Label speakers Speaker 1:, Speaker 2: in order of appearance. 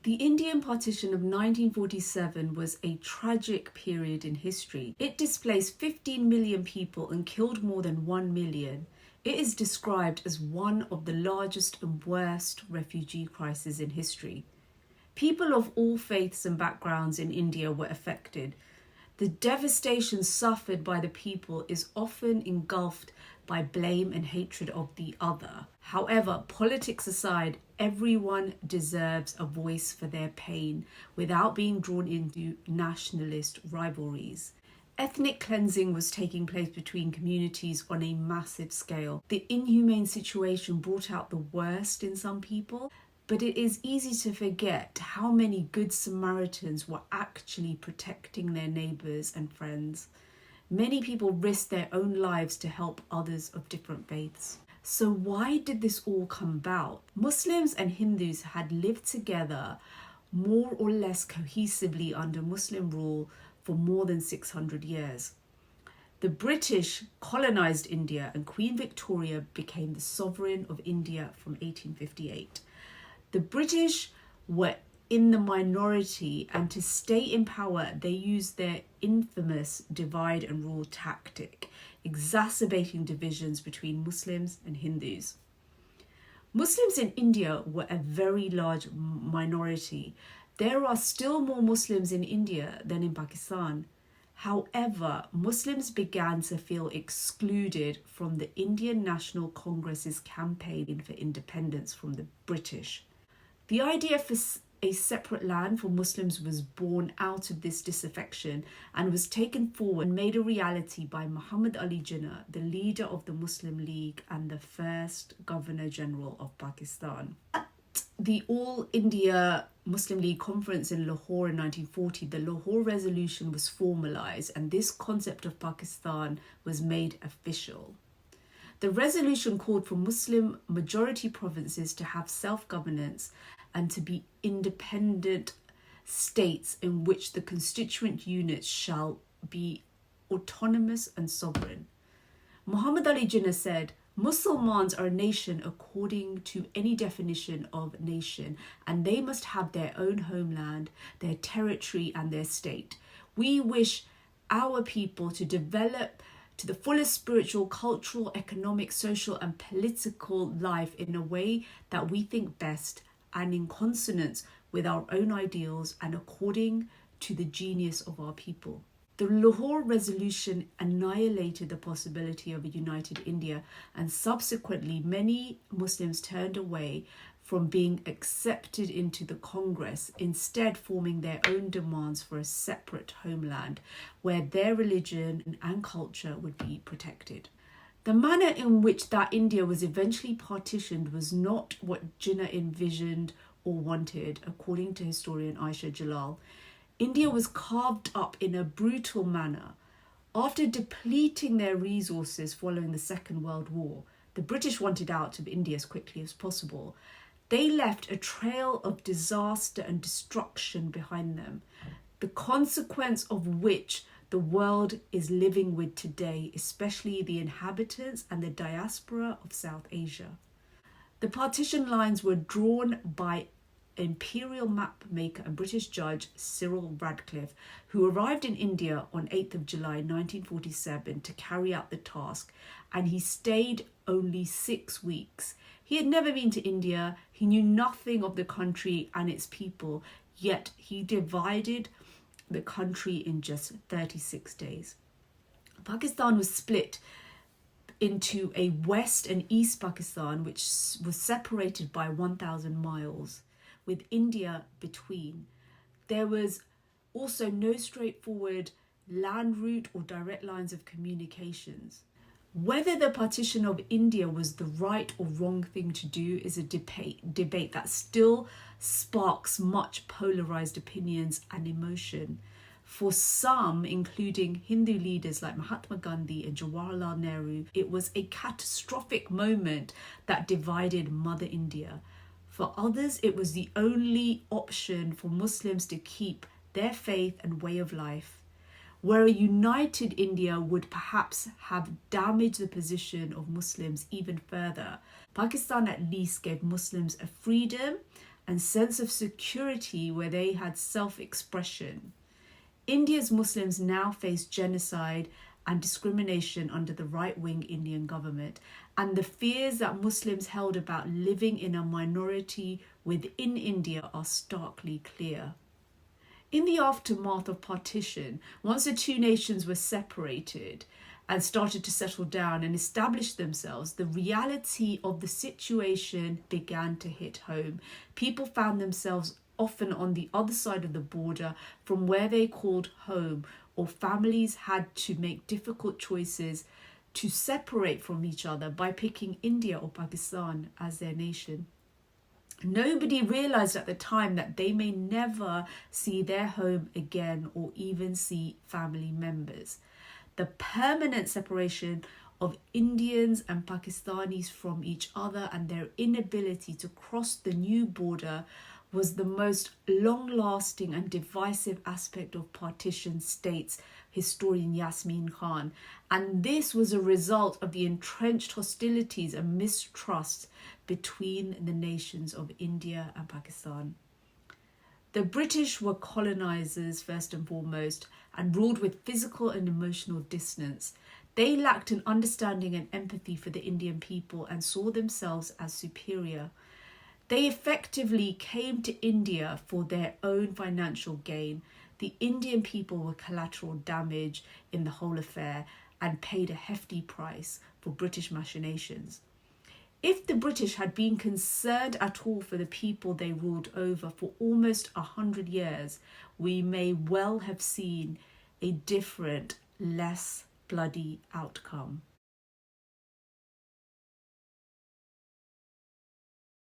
Speaker 1: The Indian Partition of 1947 was a tragic period in history. It displaced 15 million people and killed more than 1 million. It is described as one of the largest and worst refugee crises in history. People of all faiths and backgrounds in India were affected. The devastation suffered by the people is often engulfed by blame and hatred of the other. However, politics aside, everyone deserves a voice for their pain without being drawn into nationalist rivalries. Ethnic cleansing was taking place between communities on a massive scale. The inhumane situation brought out the worst in some people, but it is easy to forget how many good Samaritans were actually protecting their neighbours and friends. Many people risked their own lives to help others of different faiths. So why did this all come about? Muslims and Hindus had lived together more or less cohesively under Muslim rule for more than 600 years. The British colonised India and Queen Victoria became the sovereign of India from 1858. The British were in the minority, and to stay in power, they used their infamous divide and rule tactic, exacerbating divisions between Muslims and Hindus. Muslims in India were a very large minority. There are still more Muslims in India than in Pakistan. However, Muslims began to feel excluded from the Indian National Congress's campaign for independence from the British. The idea for a separate land for Muslims was born out of this disaffection and was taken forward and made a reality by Muhammad Ali Jinnah, the leader of the Muslim League and the first Governor General of Pakistan. At the All India Muslim League conference in Lahore in 1940, the Lahore Resolution was formalised and this concept of Pakistan was made official. The resolution called for Muslim majority provinces to have self-governance and to be independent states in which the constituent units shall be autonomous and sovereign. Muhammad Ali Jinnah said, Muslims are a nation according to any definition of nation, and they must have their own homeland, their territory and their state. We wish our people to develop to the fullest spiritual, cultural, economic, social and political life in a way that we think best and in consonance with our own ideals and according to the genius of our people. The Lahore Resolution annihilated the possibility of a united India, and subsequently many Muslims turned away from being accepted into the Congress, instead forming their own demands for a separate homeland where their religion and culture would be protected. The manner in which that India was eventually partitioned was not what Jinnah envisioned or wanted, according to historian Aisha Jalal. India was carved up in a brutal manner. After depleting their resources following the Second World War, the British wanted out of India as quickly as possible. They left a trail of disaster and destruction behind them, the consequence of which the world is living with today, especially the inhabitants and the diaspora of South Asia. The partition lines were drawn by imperial map maker and British judge Cyril Radcliffe, who arrived in India on 8th of July 1947 to carry out the task, and he stayed only 6 weeks. He had never been to India, he knew nothing of the country and its people, yet he divided the country in just 36 days. Pakistan was split into a West and East Pakistan, which was separated by 1,000 miles, with India between. There was also no straightforward land route or direct lines of communications. Whether the partition of India was the right or wrong thing to do is a debate that still sparks much polarized opinions and emotion. For some, including Hindu leaders like Mahatma Gandhi and Jawaharlal Nehru, it was a catastrophic moment that divided Mother India. For others, it was the only option for Muslims to keep their faith and way of life, where a united India would perhaps have damaged the position of Muslims even further. Pakistan at least gave Muslims a freedom and sense of security where they had self-expression. India's Muslims now face genocide and discrimination under the right-wing Indian government, and the fears that Muslims held about living in a minority within India are starkly clear. In the aftermath of partition, once the two nations were separated and started to settle down and establish themselves, the reality of the situation began to hit home. People found themselves often on the other side of the border from where they called home, or families had to make difficult choices to separate from each other by picking India or Pakistan as their nation. Nobody realized at the time that they may never see their home again or even see family members. The permanent separation of Indians and Pakistanis from each other and their inability to cross the new border was the most long-lasting and divisive aspect of partition, states historian Yasmin Khan. And this was a result of the entrenched hostilities and mistrust between the nations of India and Pakistan. The British were colonizers first and foremost and ruled with physical and emotional distance. They lacked an understanding and empathy for the Indian people and saw themselves as superior. They effectively came to India for their own financial gain. The Indian people were collateral damage in the whole affair and paid a hefty price for British machinations. If the British had been concerned at all for the people they ruled over for almost 100 years, we may well have seen a different, less bloody outcome.